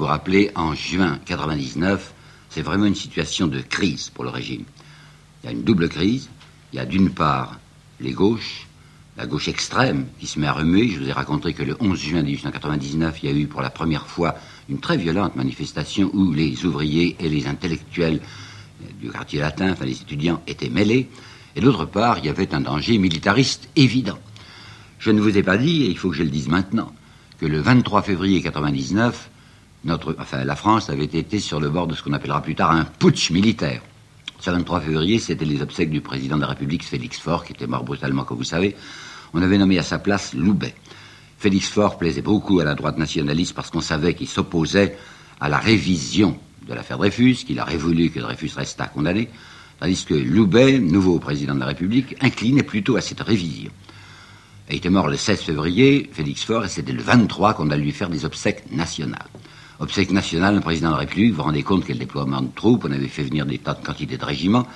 rappeler, en juin 99, c'est vraiment une situation de crise pour le régime. Il y a une double crise. Il y a d'une part les gauches, la gauche extrême qui se met à remuer. Je vous ai raconté que le 11 juin 1899, il y a eu pour la première fois une très violente manifestation où les ouvriers et les intellectuels du quartier latin, enfin les étudiants, étaient mêlés. Et d'autre part, il y avait un danger militariste évident. Je ne vous ai pas dit, et il faut que je le dise maintenant, que le 23 février 99, la France avait été sur le bord de ce qu'on appellera plus tard un putsch militaire. Ce 23 février, c'était les obsèques du président de la République, Félix Faure, qui était mort brutalement, comme vous savez. On avait nommé à sa place Loubet. Félix Faure plaisait beaucoup à la droite nationaliste parce qu'on savait qu'il s'opposait à la révision de l'affaire Dreyfus, qu'il aurait voulu que Dreyfus restât condamné, tandis que Loubet, nouveau président de la République, inclinait plutôt à cette révision. Il était mort le 16 février, Félix Faure, et c'était le 23 qu'on allait lui faire des obsèques nationales. Obsèques nationales, le président de la République, vous vous rendez compte quel déploiement de troupes, on avait fait venir des tas de quantités de régiments,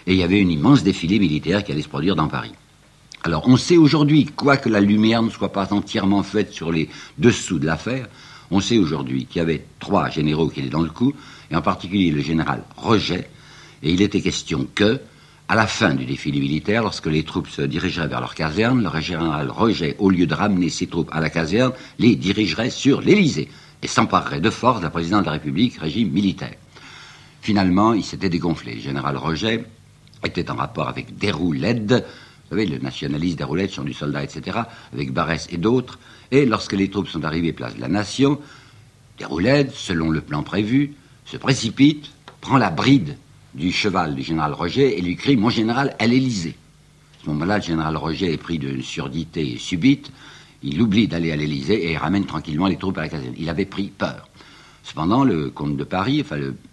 et il y avait une immense défilé militaire qui allait se produire dans Paris. Alors on sait aujourd'hui, quoique la lumière ne soit pas entièrement faite sur les dessous de l'affaire, on sait aujourd'hui qu'il y avait 3 généraux qui étaient dans le coup, et en particulier le général Roget, et il était question que, à la fin du défilé militaire, lorsque les troupes se dirigeraient vers leur caserne, le général Roget, au lieu de ramener ses troupes à la caserne, les dirigerait sur l'Élysée et s'emparerait de force de la présidence de la République, régime militaire. Finalement, il s'était dégonflé. Le général Roget était en rapport avec Déroulède, vous savez, le nationaliste Déroulède, chant du soldat, etc., avec Barès et d'autres. Et lorsque les troupes sont arrivées place de la Nation, Déroulède, selon le plan prévu, se précipite, prend la bride du cheval du général Roget et lui crie « Mon général, à l'Élysée ». À ce moment-là, le général Roget est pris d'une surdité subite. Il oublie d'aller à l'Élysée et il ramène tranquillement les troupes à la caserne. Il avait pris peur. Cependant, le comte de Paris,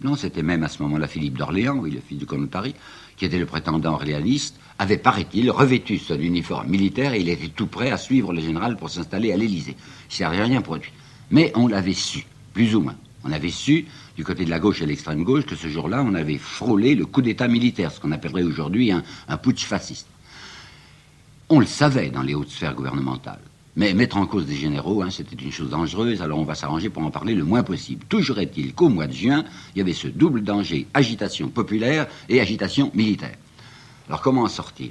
non, c'était même à ce moment-là Philippe d'Orléans, oui, le fils du comte de Paris, qui était le prétendant orléaniste, avait, paraît-il, revêtu son uniforme militaire et il était tout prêt à suivre le général pour s'installer à l'Élysée. Il ne s'est rien produit. Mais on l'avait su, plus ou moins. On avait su, du côté de la gauche et de l'extrême gauche, que ce jour-là, on avait frôlé le coup d'État militaire, ce qu'on appellerait aujourd'hui un putsch fasciste. On le savait dans les hautes sphères gouvernementales. Mais mettre en cause des généraux, c'était une chose dangereuse, alors on va s'arranger pour en parler le moins possible. Toujours est-il qu'au mois de juin, il y avait ce double danger, agitation populaire et agitation militaire. Alors comment en sortir ?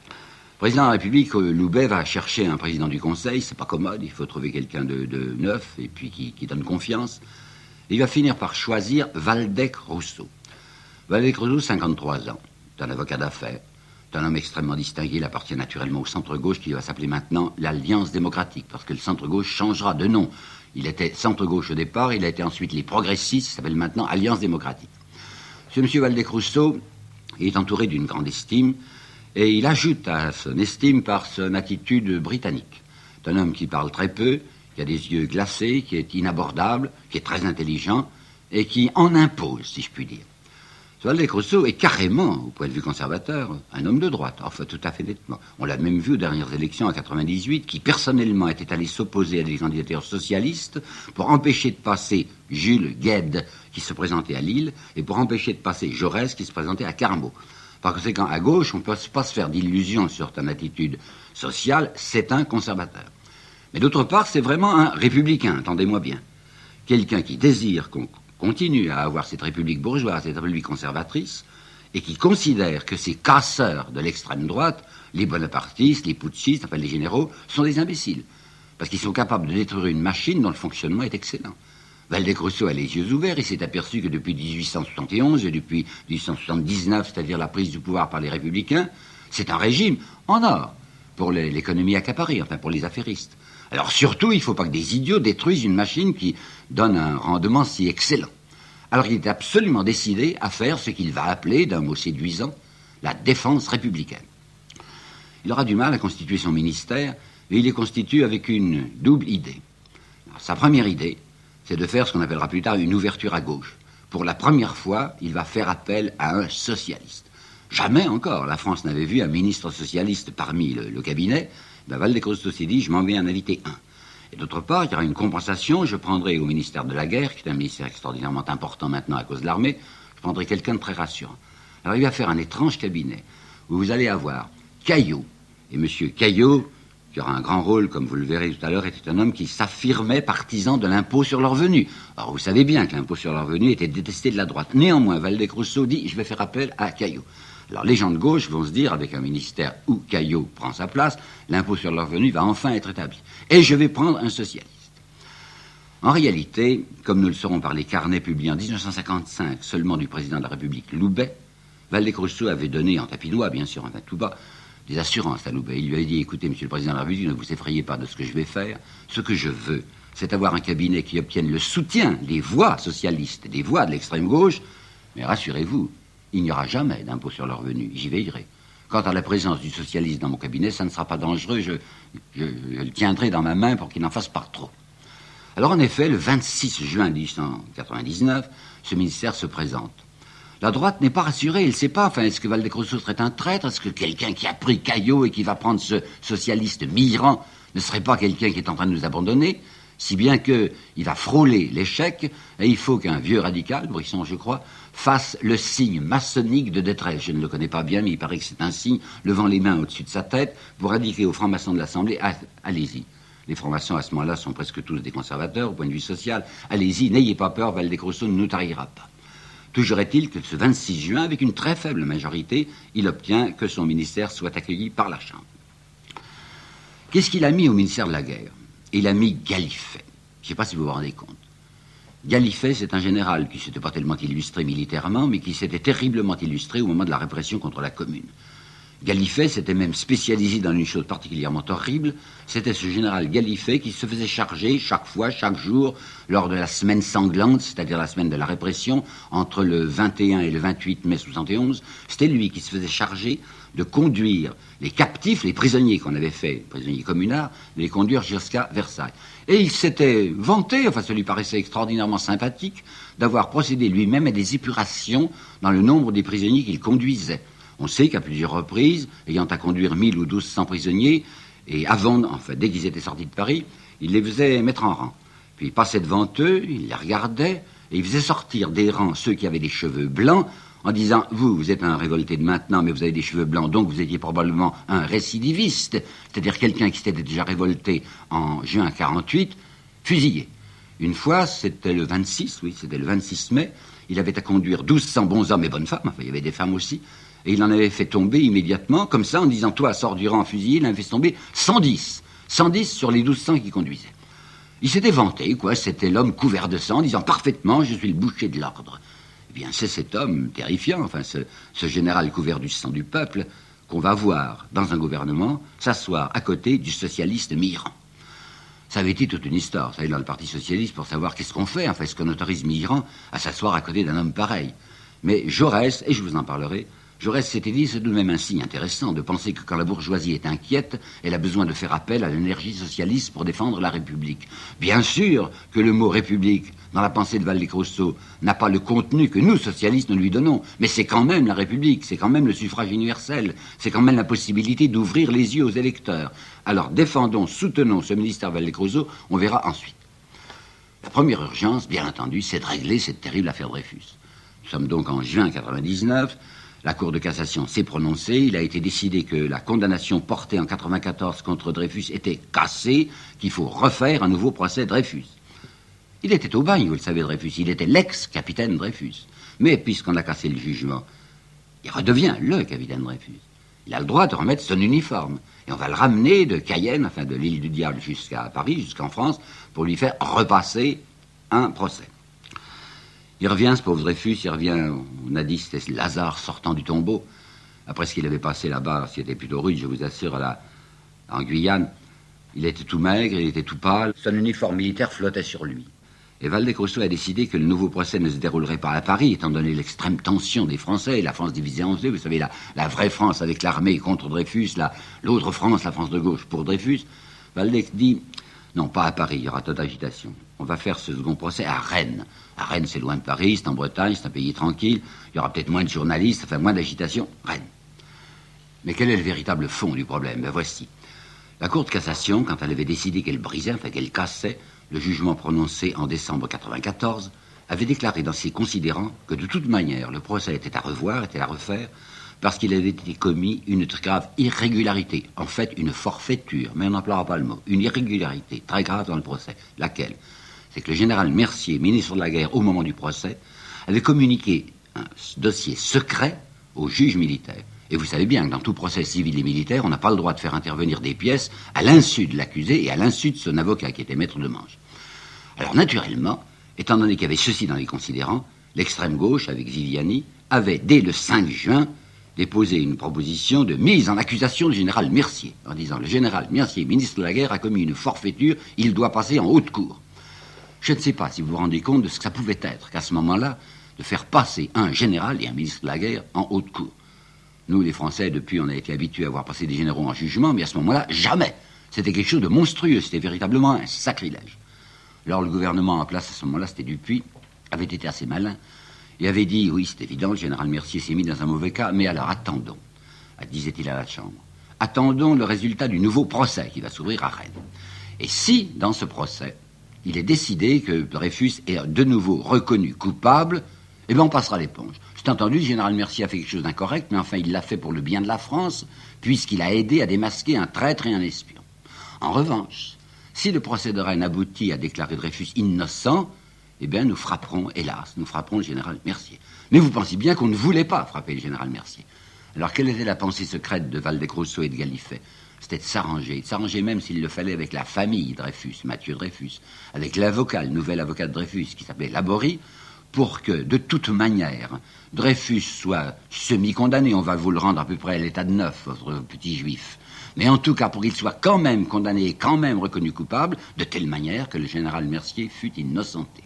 Le président de la République, Loubet, va chercher un président du Conseil, c'est pas commode, il faut trouver quelqu'un de neuf et puis qui donne confiance. Et il va finir par choisir Waldeck-Rousseau. Waldeck-Rousseau, 53 ans, c'est un avocat d'affaires. C'est un homme extrêmement distingué, il appartient naturellement au centre-gauche qui va s'appeler maintenant l'Alliance démocratique, parce que le centre-gauche changera de nom. Il était centre-gauche au départ, il a été ensuite les progressistes, il s'appelle maintenant Alliance démocratique. Ce monsieur Waldeck-Rousseau est entouré d'une grande estime, et il ajoute à son estime par son attitude britannique. C'est un homme qui parle très peu, qui a des yeux glacés, qui est inabordable, qui est très intelligent, et qui en impose, si je puis dire. Waldeck-Rousseau est carrément, au point de vue conservateur, un homme de droite, enfin tout à fait nettement. On l'a même vu aux dernières élections en 98, qui personnellement était allé s'opposer à des candidatures socialistes pour empêcher de passer Jules Guesde, qui se présentait à Lille, et pour empêcher de passer Jaurès, qui se présentait à Carmaux. Par conséquent, à gauche, on ne peut pas se faire d'illusions sur son attitude sociale, c'est un conservateur. Mais d'autre part, c'est vraiment un républicain, entendez-moi bien. Quelqu'un qui désire qu'on continue à avoir cette république bourgeoise, cette république conservatrice, et qui considère que ces casseurs de l'extrême droite, les bonapartistes, les putschistes, enfin les généraux, sont des imbéciles. Parce qu'ils sont capables de détruire une machine dont le fonctionnement est excellent. Waldeck-Rousseau a les yeux ouverts, il s'est aperçu que depuis 1871 et depuis 1879, c'est-à-dire la prise du pouvoir par les républicains, c'est un régime en or pour l'économie accaparée, enfin pour les affairistes. Alors surtout, il ne faut pas que des idiots détruisent une machine qui donne un rendement si excellent. Alors il est absolument décidé à faire ce qu'il va appeler, d'un mot séduisant, la défense républicaine. Il aura du mal à constituer son ministère, et il les constitue avec une double idée. Alors, sa première idée, c'est de faire ce qu'on appellera plus tard une ouverture à gauche. Pour la première fois, il va faire appel à un socialiste. Jamais encore la France n'avait vu un ministre socialiste parmi le cabinet. Waldeck-Rousseau s'est dit, je m'en vais en inviter un. Et d'autre part, il y aura une compensation, je prendrai au ministère de la Guerre, qui est un ministère extraordinairement important maintenant à cause de l'armée, je prendrai quelqu'un de très rassurant. Alors il va faire un étrange cabinet, où vous allez avoir Caillot, et M. Caillot, qui aura un grand rôle, comme vous le verrez tout à l'heure, était un homme qui s'affirmait partisan de l'impôt sur le revenu. Alors vous savez bien que l'impôt sur le revenu était détesté de la droite. Néanmoins, Waldeck-Rousseau dit « je vais faire appel à Caillaux ». Alors les gens de gauche vont se dire, avec un ministère où Caillaux prend sa place, l'impôt sur le revenu va enfin être établi. Et je vais prendre un socialiste. En réalité, comme nous le saurons par les carnets publiés en 1955 seulement du président de la République, Loubet, Waldeck-Rousseau avait donné, en tapinois bien sûr, enfin tout bas, des assurances à Loubet. Il lui avait dit, écoutez, monsieur le président de la République, ne vous effrayez pas de ce que je vais faire. Ce que je veux, c'est avoir un cabinet qui obtienne le soutien des voix socialistes, des voix de l'extrême gauche, mais rassurez-vous, il n'y aura jamais d'impôt sur le revenu, j'y veillerai. Quant à la présence du socialiste dans mon cabinet, ça ne sera pas dangereux, je le tiendrai dans ma main pour qu'il n'en fasse pas trop. Alors en effet, le 26 juin 1899, ce ministère se présente. La droite n'est pas rassurée, elle ne sait pas, est-ce que Waldeck-Rousseau serait un traître? Est-ce que quelqu'un qui a pris Caillaux et qui va prendre ce socialiste Mirand ne serait pas quelqu'un qui est en train de nous abandonner? Si bien qu'il va frôler l'échec, et il faut qu'un vieux radical, Brisson je crois, fasse le signe maçonnique de détresse. Je ne le connais pas bien, mais il paraît que c'est un signe, levant les mains au-dessus de sa tête, pour indiquer aux francs-maçons de l'Assemblée, allez-y. Les francs-maçons à ce moment-là sont presque tous des conservateurs au point de vue social. Allez-y, n'ayez pas peur, Waldeck-Rousseau ne nous trahira pas. Toujours est-il que ce 26 juin, avec une très faible majorité, il obtient que son ministère soit accueilli par la Chambre. Qu'est-ce qu'il a mis au ministère de la Guerre? Il a mis Gallifet. Je ne sais pas si vous vous rendez compte. Gallifet, c'est un général qui ne s'était pas tellement illustré militairement, mais qui s'était terriblement illustré au moment de la répression contre la Commune. Gallifet s'était même spécialisé dans une chose particulièrement horrible, c'était ce général Gallifet qui se faisait charger chaque fois, chaque jour, lors de la semaine sanglante, c'est-à-dire la semaine de la répression, entre le 21 et le 28 mai 71, c'était lui qui se faisait charger de conduire les captifs, les prisonniers qu'on avait fait, prisonniers communards, de les conduire jusqu'à Versailles. Et il s'était vanté, ça lui paraissait extraordinairement sympathique, d'avoir procédé lui-même à des épurations dans le nombre des prisonniers qu'il conduisait. On sait qu'à plusieurs reprises, ayant à conduire 1000 ou 1200 prisonniers, et avant, dès qu'ils étaient sortis de Paris, il les faisait mettre en rang. Puis il passait devant eux, il les regardait, et il faisait sortir des rangs ceux qui avaient des cheveux blancs, en disant, vous êtes un révolté de maintenant, mais vous avez des cheveux blancs, donc vous étiez probablement un récidiviste, c'est-à-dire quelqu'un qui s'était déjà révolté en juin 48, fusillé. Une fois, c'était le 26 mai, il avait à conduire 1200 bons hommes et bonnes femmes, il y avait des femmes aussi, et il en avait fait tomber immédiatement, comme ça, en disant, toi, sors du rang fusillé, il en avait fait tomber 110 sur les 1200 qu'il conduisait. Il s'était vanté, c'était l'homme couvert de sang, en disant, parfaitement, je suis le boucher de l'ordre. Eh bien, c'est cet homme terrifiant, ce général couvert du sang du peuple, qu'on va voir dans un gouvernement s'asseoir à côté du socialiste Mirand. Ça avait été toute une histoire, ça, dans le Parti socialiste, pour savoir qu'est-ce qu'on fait, est-ce qu'on autorise Mirand à s'asseoir à côté d'un homme pareil. Mais Jaurès, et je vous en parlerai, Jaurès s'était dit, c'est tout de même un signe intéressant de penser que quand la bourgeoisie est inquiète, elle a besoin de faire appel à l'énergie socialiste pour défendre la République. Bien sûr que le mot République, dans la pensée de Waldeck-Rousseau, n'a pas le contenu que nous, socialistes, nous lui donnons, mais c'est quand même la République, c'est quand même le suffrage universel, c'est quand même la possibilité d'ouvrir les yeux aux électeurs. Alors défendons, soutenons ce ministère Waldeck-Rousseau, on verra ensuite. La première urgence, bien entendu, c'est de régler cette terrible affaire Dreyfus. Nous sommes donc en juin 1999. La Cour de cassation s'est prononcée. Il a été décidé que la condamnation portée en 1994 contre Dreyfus était cassée, qu'il faut refaire un nouveau procès Dreyfus. Il était au bagne, vous le savez, Dreyfus. Il était l'ex-capitaine Dreyfus. Mais puisqu'on a cassé le jugement, il redevient le capitaine Dreyfus. Il a le droit de remettre son uniforme. Et on va le ramener de Cayenne, de l'île du Diable jusqu'à Paris, jusqu'en France, pour lui faire repasser un procès. Il revient, ce pauvre Dreyfus, on a dit c'était Lazare sortant du tombeau. Après ce qu'il avait passé là-bas, ce qui était plutôt rude, je vous assure, en Guyane, il était tout maigre, il était tout pâle, son uniforme militaire flottait sur lui. Et Waldeck-Rousseau a décidé que le nouveau procès ne se déroulerait pas à Paris, étant donné l'extrême tension des Français, la France divisée en deux, vous savez, la vraie France avec l'armée contre Dreyfus, l'autre France, la France de gauche pour Dreyfus. Waldeck dit, non, pas à Paris, il y aura toute agitation. On va faire ce second procès à Rennes. À Rennes, c'est loin de Paris, c'est en Bretagne, c'est un pays tranquille. Il y aura peut-être moins de journalistes, moins d'agitation. Rennes. Mais quel est le véritable fond du problème? Ben voici. La Cour de cassation, quand elle avait décidé qu'elle brisait, qu'elle cassait, le jugement prononcé en décembre 1994, avait déclaré dans ses considérants que de toute manière, le procès était à revoir, était à refaire, parce qu'il avait été commis une très grave irrégularité, en fait une forfaiture, mais on n'emploiera pas le mot, une irrégularité très grave dans le procès. Laquelle? C'est que le général Mercier, ministre de la Guerre au moment du procès, avait communiqué un dossier secret au juge militaire. Et vous savez bien que dans tout procès civil et militaire, on n'a pas le droit de faire intervenir des pièces à l'insu de l'accusé et à l'insu de son avocat qui était maître de manche. Alors naturellement, étant donné qu'il y avait ceci dans les considérants, l'extrême gauche, avec Viviani, avait dès le 5 juin déposé une proposition de mise en accusation du général Mercier, en disant le général Mercier, ministre de la Guerre, a commis une forfaiture, il doit passer en haute cour. Je ne sais pas si vous vous rendez compte de ce que ça pouvait être qu'à ce moment-là, de faire passer un général et un ministre de la Guerre en haute cour. Nous, les Français, depuis, on a été habitués à voir passer des généraux en jugement, mais à ce moment-là, jamais. C'était quelque chose de monstrueux, c'était véritablement un sacrilège. Alors le gouvernement en place à ce moment-là, c'était Dupuy, avait été assez malin, et avait dit, oui, c'est évident, le général Mercier s'est mis dans un mauvais cas, mais alors attendons, disait-il à la Chambre, attendons le résultat du nouveau procès qui va s'ouvrir à Rennes. Et si, dans ce procès, il est décidé que Dreyfus est de nouveau reconnu coupable, eh bien on passera l'éponge. C'est entendu, le général Mercier a fait quelque chose d'incorrect, mais enfin il l'a fait pour le bien de la France, puisqu'il a aidé à démasquer un traître et un espion. En revanche, si le procès de Rennes aboutit à déclarer Dreyfus innocent, eh bien nous frapperons, hélas, nous frapperons le général Mercier. Mais vous pensez bien qu'on ne voulait pas frapper le général Mercier. Alors quelle était la pensée secrète de Valdez-Rousseau et de Gallifet? C'était de s'arranger même s'il le fallait avec la famille Dreyfus, Mathieu Dreyfus, avec l'avocat, le nouvel avocat de Dreyfus, qui s'appelait Laborie, pour que, de toute manière, Dreyfus soit semi-condamné. On va vous le rendre à peu près à l'état de neuf, votre petit juif. Mais en tout cas, pour qu'il soit quand même condamné et quand même reconnu coupable, de telle manière que le général Mercier fût innocenté.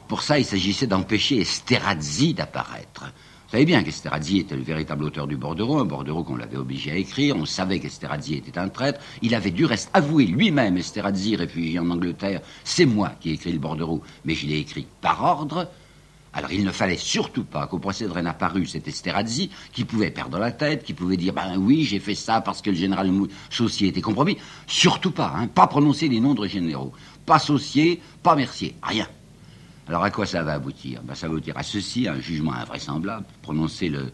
Pour ça, il s'agissait d'empêcher Esterhazy d'apparaître. Vous savez bien qu'Esterhazy était le véritable auteur du bordereau, un bordereau qu'on l'avait obligé à écrire. On savait qu'Esterhazy était un traître. Il avait du reste avoué lui-même, Esterhazy, réfugié en Angleterre, c'est moi qui ai écrit le bordereau, mais je l'ai écrit par ordre. Alors il ne fallait surtout pas qu'au procès de Rennes apparu cet Esterhazy qui pouvait perdre la tête, qui pouvait dire ben oui j'ai fait ça parce que le général Saucier était compromis. Surtout pas, pas prononcer les noms de généraux, pas Saucier, pas Mercier, rien. Alors à quoi ça va aboutir? Ça va aboutir à ceci, à un jugement invraisemblable, prononcé le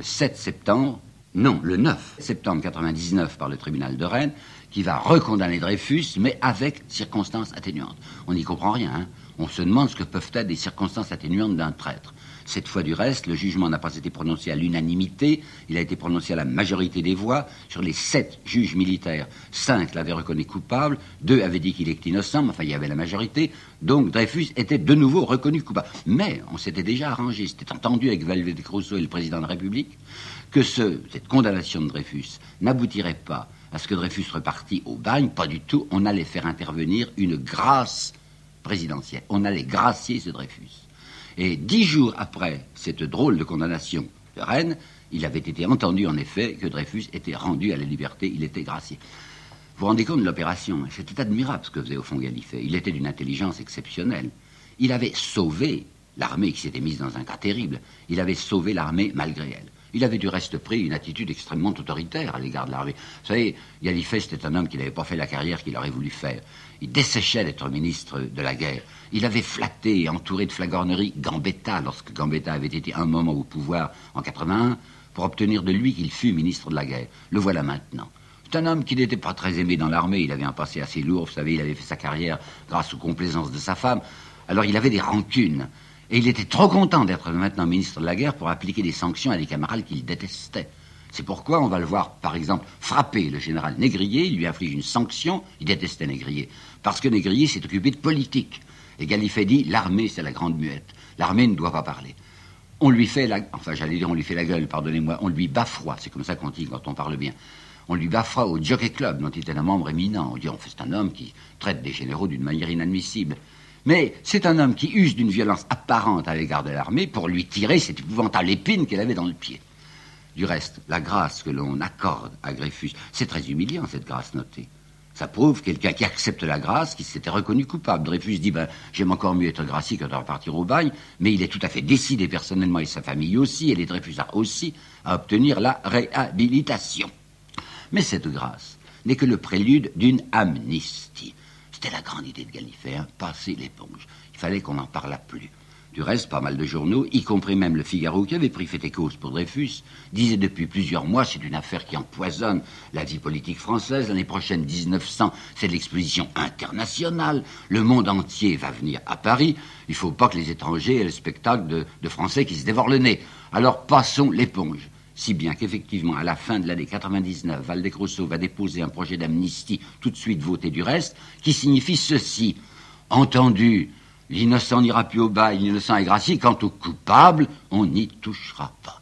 7 septembre, non, le 9 septembre 99 par le tribunal de Rennes, qui va recondamner Dreyfus, mais avec circonstances atténuantes. On n'y comprend rien, On se demande ce que peuvent être des circonstances atténuantes d'un traître. Cette fois du reste, le jugement n'a pas été prononcé à l'unanimité, il a été prononcé à la majorité des voix. Sur les 7 juges militaires, 5 l'avaient reconnu coupable, 2 avaient dit qu'il était innocent, mais enfin il y avait la majorité, donc Dreyfus était de nouveau reconnu coupable. Mais on s'était déjà arrangé, c'était entendu avec Valdez-Rousseau et le président de la République, que cette condamnation de Dreyfus n'aboutirait pas à ce que Dreyfus repartît au bagne, pas du tout, on allait faire intervenir une grâce présidentielle, on allait gracier ce Dreyfus. Et 10 jours après cette drôle de condamnation de Rennes, il avait été entendu en effet que Dreyfus était rendu à la liberté, il était gracié. Vous vous rendez compte de l'opération? C'était admirable ce que faisait au fond Gallifet. Il était d'une intelligence exceptionnelle. Il avait sauvé l'armée qui s'était mise dans un cas terrible. Il avait sauvé l'armée malgré elle. Il avait du reste pris une attitude extrêmement autoritaire à l'égard de l'armée. Vous savez, Gallifet, c'était un homme qui n'avait pas fait la carrière qu'il aurait voulu faire. Il desséchait d'être ministre de la guerre. Il avait flatté et entouré de flagornerie Gambetta, lorsque Gambetta avait été un moment au pouvoir en 81, pour obtenir de lui qu'il fût ministre de la guerre. Le voilà maintenant. C'est un homme qui n'était pas très aimé dans l'armée. Il avait un passé assez lourd, vous savez, il avait fait sa carrière grâce aux complaisances de sa femme. Alors il avait des rancunes. Et il était trop content d'être maintenant ministre de la guerre pour appliquer des sanctions à des camarades qu'il détestait. C'est pourquoi on va le voir, par exemple, frapper le général Négrier. Il lui inflige une sanction. Il détestait Négrier. Parce que Négrier s'est occupé de politique. Et Gallifet dit, l'armée, c'est la grande muette. L'armée ne doit pas parler. On lui fait on lui fait la gueule, pardonnez-moi. On lui baffoie, c'est comme ça qu'on dit quand on parle bien. On lui baffoie au Jockey Club, dont il était un membre éminent. On dit, c'est un homme qui traite des généraux d'une manière inadmissible. Mais c'est un homme qui use d'une violence apparente à l'égard de l'armée pour lui tirer cette épouvantable épine qu'elle avait dans le pied. Du reste, la grâce que l'on accorde à Dreyfus, c'est très humiliant, cette grâce notée. Ça prouve quelqu'un qui accepte la grâce, qui s'était reconnu coupable. Dreyfus dit, j'aime encore mieux être gracié que de repartir au bagne, mais il est tout à fait décidé personnellement, et sa famille aussi, et les Dreyfusards aussi, à obtenir la réhabilitation. Mais cette grâce n'est que le prélude d'une amnistie. C'était la grande idée de Gallifet, passer l'éponge. Il fallait qu'on n'en parlât plus. Du reste, pas mal de journaux, y compris même le Figaro, qui avait pris fait et cause pour Dreyfus, disaient depuis plusieurs mois, c'est une affaire qui empoisonne la vie politique française. L'année prochaine, 1900, c'est l'exposition internationale. Le monde entier va venir à Paris. Il ne faut pas que les étrangers aient le spectacle de Français qui se dévorent le nez. Alors passons l'éponge. Si bien qu'effectivement, à la fin de l'année 99, Waldeck-Rousseau va déposer un projet d'amnistie tout de suite voté du reste, qui signifie ceci. Entendu, l'innocent n'ira plus au bail, l'innocent est gracié. Quant au coupable, on n'y touchera pas.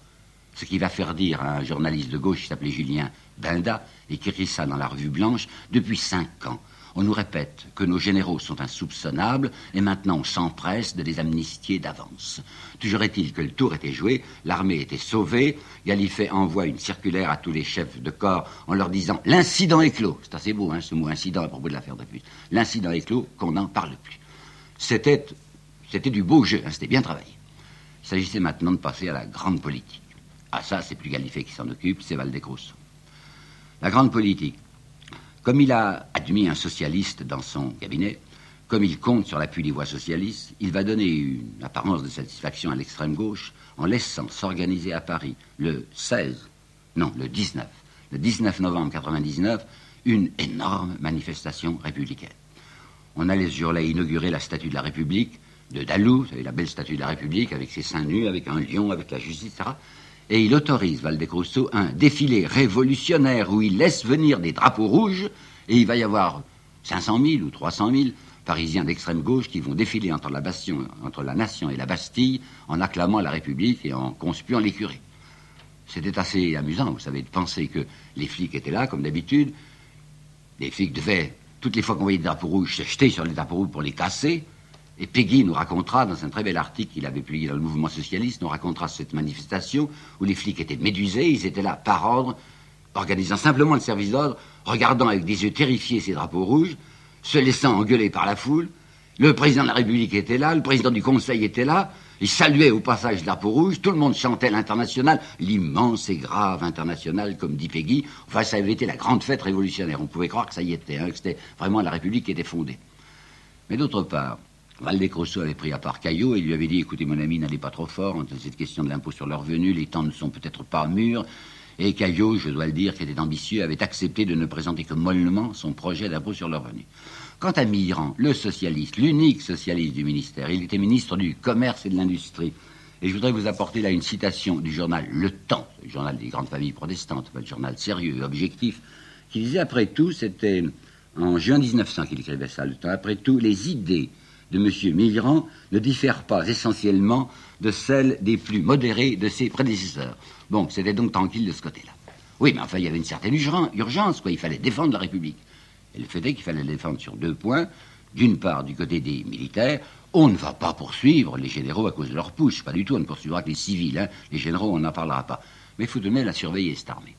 Ce qui va faire dire à un journaliste de gauche qui s'appelait Julien Binda, et qui écrit ça dans la Revue Blanche, depuis 5 ans. On nous répète que nos généraux sont insoupçonnables, et maintenant on s'empresse de les amnistier d'avance. Toujours est-il que le tour était joué, l'armée était sauvée, Gallifet envoie une circulaire à tous les chefs de corps en leur disant « L'incident est clos ». C'est assez beau, hein, ce mot incident à propos de l'affaire Dreyfus. L'incident est clos, qu'on n'en parle plus. C'était du beau jeu, hein, c'était bien travaillé. Il s'agissait maintenant de passer à la grande politique. Ah ça, c'est plus Gallifet qui s'en occupe, c'est Waldeck-Rousseau. La grande politique. Comme il a admis un socialiste dans son cabinet, comme il compte sur l'appui des voix socialistes, il va donner une apparence de satisfaction à l'extrême gauche en laissant s'organiser à Paris le 19 novembre 1999, une énorme manifestation républicaine. On allait ce jour-là inaugurer la statue de la République de Dalou, vous savez, la belle statue de la République avec ses seins nus, avec un lion, avec la justice, etc. Et il autorise, Waldeck-Rousseau, un défilé révolutionnaire où il laisse venir des drapeaux rouges, et il va y avoir 500 000 ou 300 000 Parisiens d'extrême gauche qui vont défiler entre la nation et la Bastille en acclamant la République et en conspuant les curés. C'était assez amusant, vous savez, de penser que les flics étaient là, comme d'habitude. Les flics devaient, toutes les fois qu'on voyait des drapeaux rouges, se jeter sur les drapeaux rouges pour les casser. Et Péguy nous racontera, dans un très bel article qu'il avait publié dans le Mouvement Socialiste, nous racontera cette manifestation où les flics étaient médusés, ils étaient là par ordre, organisant simplement le service d'ordre, regardant avec des yeux terrifiés ces drapeaux rouges, se laissant engueuler par la foule. Le président de la République était là, le président du Conseil était là, il saluait au passage le drapeau rouge, tout le monde chantait l'Internationale, l'immense et grave Internationale, comme dit Péguy. Enfin, ça avait été la grande fête révolutionnaire. On pouvait croire que ça y était, hein, que c'était vraiment la République qui était fondée. Mais d'autre part, Waldeck-Rousseau avait pris à part Caillot et lui avait dit « Écoutez, mon ami, n'allez pas trop fort, cette question de l'impôt sur le revenu, les temps ne sont peut-être pas mûrs. » Et Caillot, je dois le dire, qui était ambitieux, avait accepté de ne présenter que mollement son projet d'impôt sur le revenu. Quant à Mitterrand, le socialiste, l'unique socialiste du ministère, il était ministre du Commerce et de l'Industrie. Et je voudrais vous apporter là une citation du journal Le Temps, le journal des grandes familles protestantes, le journal sérieux et objectif, qui disait, après tout, c'était en juin 1900 qu'il écrivait ça, Le Temps, après tout, les idées de M. Mitterrand ne diffèrent pas essentiellement de celles des plus modérés de ses prédécesseurs. Bon, c'était donc tranquille de ce côté-là. Oui, mais enfin, il y avait une certaine urgence, quoi. Il fallait défendre la République. Et le fait est qu'il fallait la défendre sur 2 points. D'une part, du côté des militaires, on ne va pas poursuivre les généraux à cause de leur push. Pas du tout, on ne poursuivra que les civils. Hein. Les généraux, on n'en parlera pas. Mais il faut tout de même la surveiller, cette armée.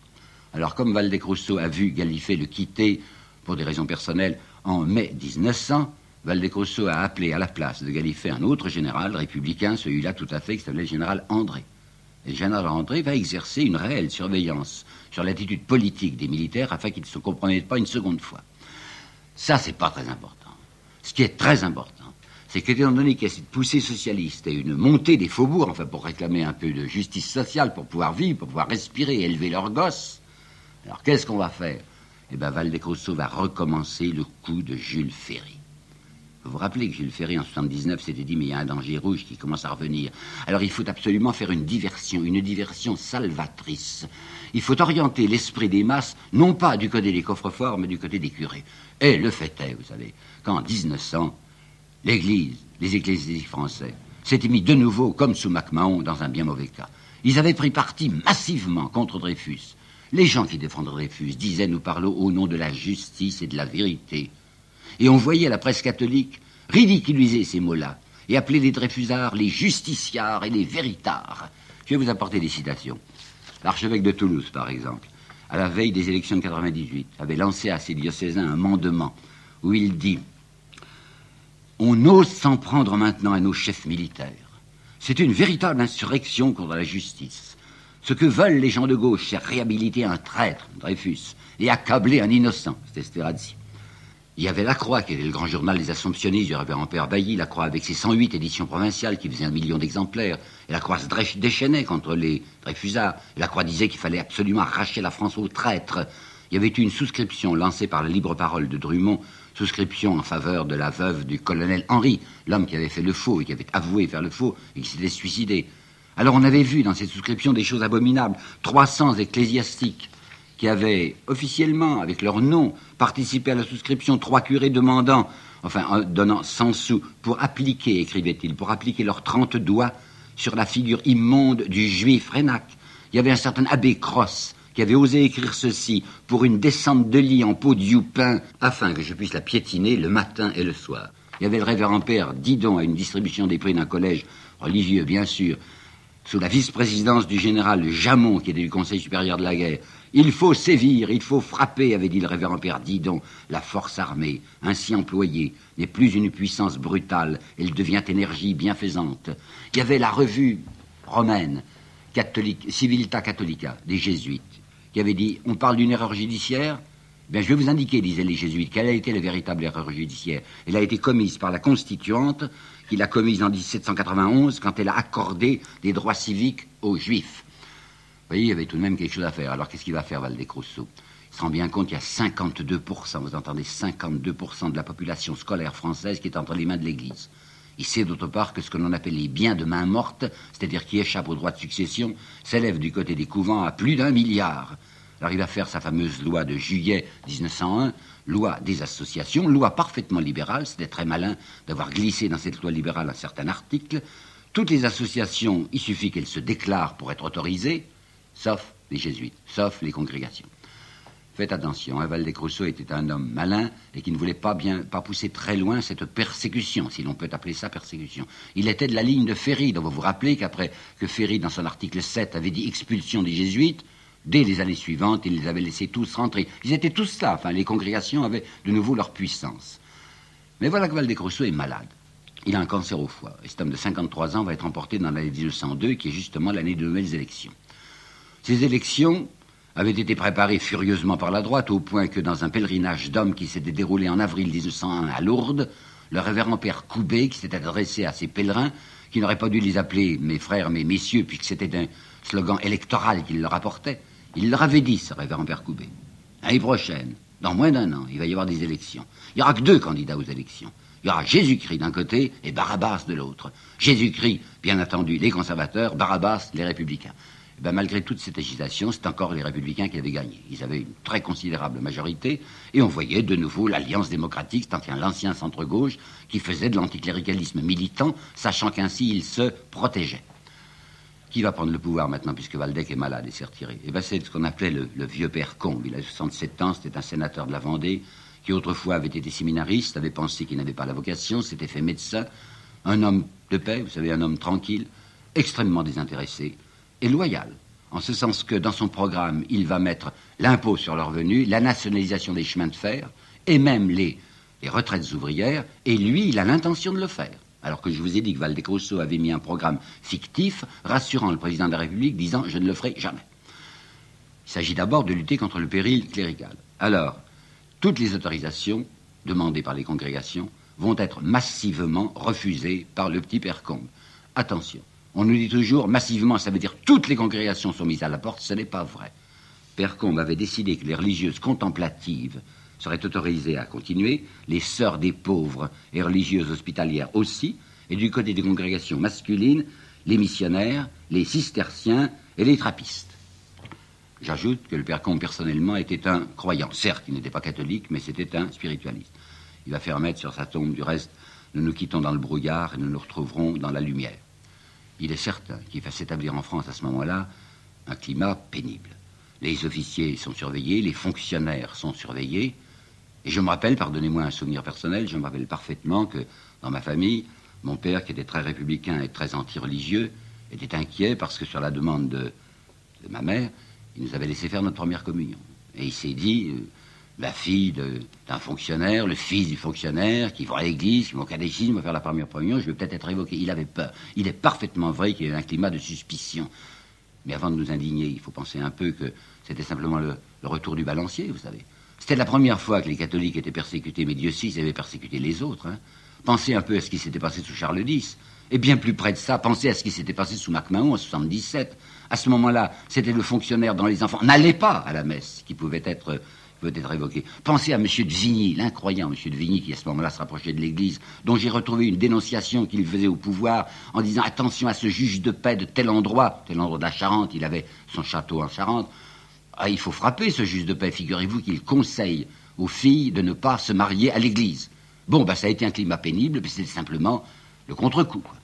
Alors, comme Waldeck-Rousseau a vu Gallifet le quitter, pour des raisons personnelles, en mai 1900, Waldeck-Rousseau a appelé à la place de Gallifet un autre général républicain, celui-là tout à fait, qui s'appelait le général André. Et le général André va exercer une réelle surveillance sur l'attitude politique des militaires afin qu'ils ne se compromettent pas une seconde fois. Ça, c'est pas très important. Ce qui est très important, c'est qu'étant donné qu'il y a cette poussée socialiste et une montée des faubourgs, enfin pour réclamer un peu de justice sociale, pour pouvoir vivre, pour pouvoir respirer et élever leurs gosses, alors qu'est-ce qu'on va faire? Eh bien, Waldeck-Rousseau va recommencer le coup de Jules Ferry. Vous vous rappelez que Jules Ferry, en 1979, s'était dit « mais il y a un danger rouge qui commence à revenir ». Alors il faut absolument faire une diversion salvatrice. Il faut orienter l'esprit des masses, non pas du côté des coffres-forts, mais du côté des curés. Et le fait est, vous savez, qu'en 1900, l'Église, les ecclésiastiques français, s'étaient mis de nouveau, comme sous MacMahon, dans un bien mauvais cas. Ils avaient pris parti massivement contre Dreyfus. Les gens qui défendaient Dreyfus disaient « nous parlons au nom de la justice et de la vérité ». Et on voyait la presse catholique ridiculiser ces mots-là et appeler les Dreyfusards les justiciards et les véritards. Je vais vous apporter des citations. L'archevêque de Toulouse, par exemple, à la veille des élections de 98, avait lancé à ses diocésains un mandement où il dit « On ose s'en prendre maintenant à nos chefs militaires. C'est une véritable insurrection contre la justice. Ce que veulent les gens de gauche, c'est réhabiliter un traître, Dreyfus, et accabler un innocent. » C'était Esterhazy. Il y avait La Croix, qui était le grand journal des Assomptionnistes du révérend Père Bailly, La Croix avec ses 108 éditions provinciales qui faisaient 1 million d'exemplaires. Et La Croix se déchaînait contre les Dreyfusards. Et La Croix disait qu'il fallait absolument arracher la France aux traîtres. Il y avait eu une souscription lancée par la Libre Parole de Drummond, souscription en faveur de la veuve du colonel Henry, l'homme qui avait fait le faux et qui avait avoué faire le faux et qui s'était suicidé. Alors on avait vu dans cette souscription des choses abominables. 300 ecclésiastiques qui avaient officiellement, avec leur nom, participé à la souscription, 3 curés demandant, donnant 100 sous pour appliquer, écrivait-il, pour appliquer leurs 30 doigts sur la figure immonde du juif Renac. Il y avait un certain abbé Cross qui avait osé écrire ceci pour une descente de lit en peau de youpin afin que je puisse la piétiner le matin et le soir. Il y avait le révérend père Didon à une distribution des prix d'un collège religieux, bien sûr, sous la vice-présidence du général Jamon, qui était du Conseil supérieur de la guerre. Il faut sévir, il faut frapper, avait dit le révérend père Didon. La force armée, ainsi employée, n'est plus une puissance brutale, elle devient énergie bienfaisante. Il y avait la revue romaine, catholique, Civilta Catholica, des jésuites, qui avait dit, on parle d'une erreur judiciaire. Bien, je vais vous indiquer, disaient les jésuites, quelle a été la véritable erreur judiciaire. Elle a été commise par la Constituante, qui l'a commise en 1791, quand elle a accordé des droits civiques aux Juifs. Vous voyez, il y avait tout de même quelque chose à faire. Alors, qu'est-ce qu'il va faire, Valdez-Crousseau? Il se rend bien compte qu'il y a 52%, vous entendez, 52% de la population scolaire française qui est entre les mains de l'Église. Il sait d'autre part que ce que l'on appelle les biens de main morte, c'est-à-dire qui échappent au droit de succession, s'élève du côté des couvents à plus d'1 milliard. Alors il va faire sa fameuse loi de juillet 1901, loi des associations, loi parfaitement libérale. C'était très malin d'avoir glissé dans cette loi libérale un certain article. Toutes les associations, il suffit qu'elles se déclarent pour être autorisées, sauf les jésuites, sauf les congrégations. Faites attention, Valdez-Crousseau était un homme malin et qui ne voulait pas pousser très loin cette persécution, si l'on peut appeler ça persécution. Il était de la ligne de Ferry, donc vous vous rappelez qu'après que Ferry, dans son article 7, avait dit expulsion des jésuites, dès les années suivantes, il les avait laissés tous rentrer. Ils étaient tous là, les congrégations avaient de nouveau leur puissance. Mais voilà que Valdez-Crousseau est malade. Il a un cancer au foie. Et cet homme de 53 ans va être emporté dans l'année 1902, qui est justement l'année de nouvelles élections. Ces élections avaient été préparées furieusement par la droite, au point que dans un pèlerinage d'hommes qui s'était déroulé en avril 1901 à Lourdes, le révérend père Coubet, qui s'était adressé à ces pèlerins, qui n'aurait pas dû les appeler mes frères, mes messieurs, puisque c'était un slogan électoral qu'il leur apportait, il leur avait dit, ce révérend père Coubet, l'année prochaine, dans moins d'1 an, il va y avoir des élections. Il n'y aura que 2 candidats aux élections. Il y aura Jésus-Christ d'un côté et Barabbas de l'autre. Jésus-Christ, bien entendu, les conservateurs, Barabbas, les républicains. Et bien, malgré toute cette agitation, c'est encore les républicains qui avaient gagné. Ils avaient une très considérable majorité, et on voyait de nouveau l'Alliance démocratique, c'est-à-dire l'ancien centre-gauche, qui faisait de l'anticléricalisme militant, sachant qu'ainsi il se protégeait. Qui va prendre le pouvoir maintenant, puisque Waldeck est malade et s'est retiré? Eh bien, c'est ce qu'on appelait le vieux père Combe. Il a 67 ans, c'était un sénateur de la Vendée, qui autrefois avait été séminariste, avait pensé qu'il n'avait pas la vocation, s'était fait médecin, un homme de paix, vous savez, un homme tranquille, extrêmement désintéressé, et loyal, en ce sens que dans son programme, il va mettre l'impôt sur le revenu, la nationalisation des chemins de fer, et même les retraites ouvrières, et lui, il a l'intention de le faire. Alors que je vous ai dit que Valdez-Crousseau avait mis un programme fictif, rassurant le président de la République, disant « je ne le ferai jamais ». Il s'agit d'abord de lutter contre le péril clérical. Alors, toutes les autorisations demandées par les congrégations vont être massivement refusées par le petit père Combe. Attention. On nous dit toujours, massivement, ça veut dire toutes les congrégations sont mises à la porte, ce n'est pas vrai. Père Combe avait décidé que les religieuses contemplatives seraient autorisées à continuer, les sœurs des pauvres et religieuses hospitalières aussi, et du côté des congrégations masculines, les missionnaires, les cisterciens et les trappistes. J'ajoute que le père Combe, personnellement, était un croyant. Certes, il n'était pas catholique, mais c'était un spiritualiste. Il va faire mettre sur sa tombe, du reste, nous nous quittons dans le brouillard et nous nous retrouverons dans la lumière. Il est certain qu'il va s'établir en France à ce moment-là un climat pénible. Les officiers sont surveillés, les fonctionnaires sont surveillés. Et je me rappelle, pardonnez-moi un souvenir personnel, je me rappelle parfaitement que dans ma famille, mon père, qui était très républicain et très anti-religieux, était inquiet parce que sur la demande de ma mère, il nous avait laissé faire notre première communion. Et il s'est dit, la fille d'un fonctionnaire, le fils du fonctionnaire, qui va à l'église, qui va au catéchisme, va faire la première communion, je vais peut-être être évoqué. Il avait peur. Il est parfaitement vrai qu'il y a eu un climat de suspicion. Mais avant de nous indigner, il faut penser un peu que c'était simplement le retour du balancier, vous savez. C'était la première fois que les catholiques étaient persécutés, mais Dieu sait, ils avaient persécuté les autres. Hein. Pensez un peu à ce qui s'était passé sous Charles X. Et bien plus près de ça, pensez à ce qui s'était passé sous MacMahon en 77. À ce moment-là, c'était le fonctionnaire dont les enfants n'allaient pas à la messe qui pouvait être évoqué. Pensez à M. de Vigny, l'incroyant M. de Vigny, qui à ce moment-là se rapprochait de l'Église, dont j'ai retrouvé une dénonciation qu'il faisait au pouvoir en disant attention à ce juge de paix de tel endroit de la Charente, il avait son château en Charente. Ah, il faut frapper ce juge de paix, figurez-vous qu'il conseille aux filles de ne pas se marier à l'Église. Bon, ça a été un climat pénible, mais c'était simplement le contre-coup, quoi.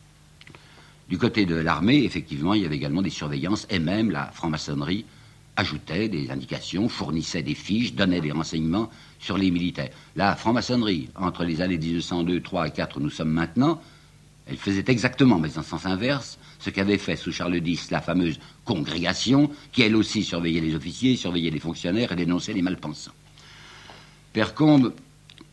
Du côté de l'armée, effectivement, il y avait également des surveillances, et même la franc-maçonnerie ajoutait des indications, fournissait des fiches, donnait des renseignements sur les militaires. La franc-maçonnerie, entre les années 1902, 3 et 4 où nous sommes maintenant, elle faisait exactement, mais en sens inverse, ce qu'avait fait sous Charles X la fameuse congrégation, qui elle aussi surveillait les officiers, surveillait les fonctionnaires et dénonçait les malpensants. Père Combes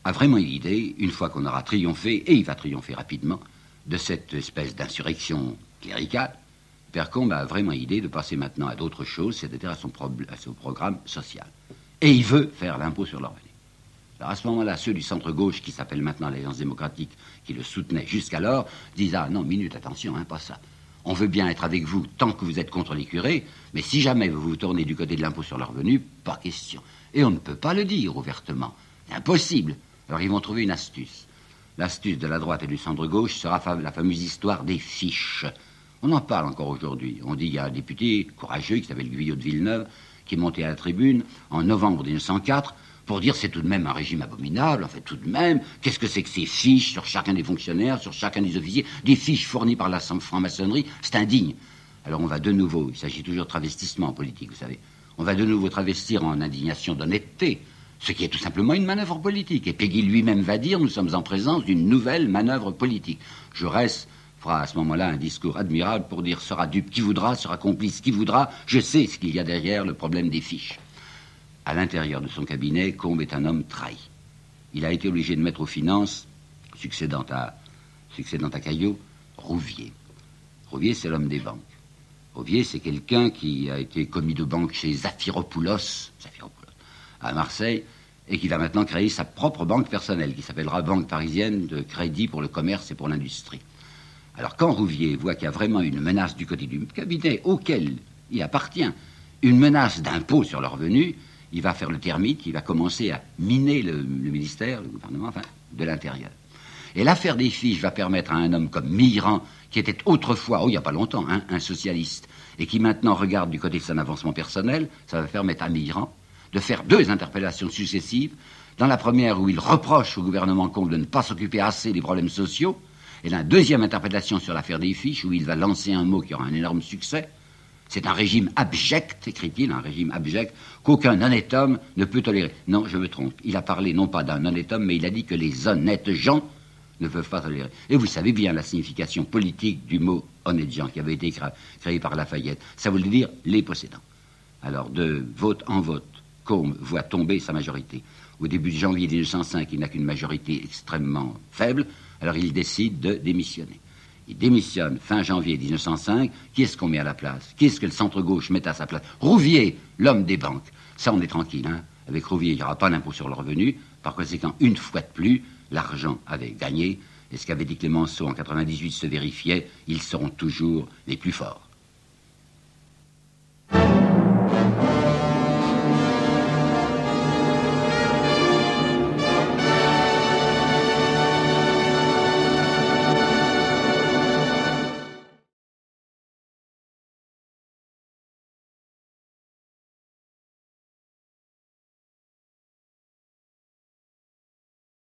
a vraiment eu l'idée, une fois qu'on aura triomphé, et il va triompher rapidement, de cette espèce d'insurrection cléricale, Père Combes a vraiment l'idée de passer maintenant à d'autres choses, c'est-à-dire à son programme social. Et il veut faire l'impôt sur le revenu. Alors à ce moment-là, ceux du centre-gauche, qui s'appelle maintenant l'Alliance démocratique, qui le soutenaient jusqu'alors, disent « Ah non, minute, attention, pas ça. On veut bien être avec vous tant que vous êtes contre les curés, mais si jamais vous vous tournez du côté de l'impôt sur le revenu, pas question. Et on ne peut pas le dire ouvertement. C'est impossible. » Alors ils vont trouver une astuce. L'astuce de la droite et du centre-gauche sera la fameuse histoire des fiches. On en parle encore aujourd'hui. On dit qu'il y a un député courageux qui s'appelle Guyot de Villeneuve qui est monté à la tribune en novembre 1904 pour dire c'est tout de même un régime abominable. En fait, tout de même, qu'est-ce que c'est que ces fiches sur chacun des fonctionnaires, sur chacun des officiers, des fiches fournies par la franc-maçonnerie, c'est indigne. Alors on va de nouveau, il s'agit toujours de travestissement en politique, vous savez, on va de nouveau travestir en indignation d'honnêteté, ce qui est tout simplement une manœuvre politique. Et Péguy lui-même va dire, nous sommes en présence d'une nouvelle manœuvre politique. Jaurès fera à ce moment-là un discours admirable pour dire sera dupe qui voudra, sera complice qui voudra, je sais ce qu'il y a derrière le problème des fiches. À l'intérieur de son cabinet, Combes est un homme trahi. Il a été obligé de mettre aux finances, succédant à Caillot, Rouvier. Rouvier, c'est l'homme des banques. Rouvier, c'est quelqu'un qui a été commis de banque chez Zafiropoulos à Marseille, et qui va maintenant créer sa propre banque personnelle, qui s'appellera Banque parisienne de crédit pour le commerce et pour l'industrie. Alors quand Rouvier voit qu'il y a vraiment une menace du côté du cabinet auquel il appartient, une menace d'impôt sur le revenu, il va faire le termite, il va commencer à miner le ministère, le gouvernement, enfin, de l'intérieur. Et l'affaire des fiches va permettre à un homme comme Mirand, qui était autrefois, il n'y a pas longtemps, un socialiste, et qui maintenant regarde du côté de son avancement personnel, ça va permettre à Mirand de faire 2 interpellations successives. Dans la première, où il reproche au gouvernement Combes de ne pas s'occuper assez des problèmes sociaux, et la deuxième interpellation sur l'affaire des fiches, où il va lancer un mot qui aura un énorme succès. C'est un régime abject, écrit-il, un régime abject, qu'aucun honnête homme ne peut tolérer. Non, je me trompe. Il a parlé non pas d'un honnête homme, mais il a dit que les honnêtes gens ne peuvent pas tolérer. Et vous savez bien la signification politique du mot honnête gens, qui avait été créé par Lafayette. Ça voulait dire les possédants. Alors, de vote en vote, Combes voit tomber sa majorité. Au début de janvier 1905, il n'a qu'une majorité extrêmement faible, alors il décide de démissionner. Il démissionne fin janvier 1905. Qui est-ce qu'on met à la place? Qui est-ce que le centre-gauche met à sa place? Rouvier, l'homme des banques. Ça, on est tranquille. Avec Rouvier, il n'y aura pas d'impôt sur le revenu. Par conséquent, une fois de plus, l'argent avait gagné. Et ce qu'avait dit Clémenceau en 98 se vérifiait. Ils seront toujours les plus forts.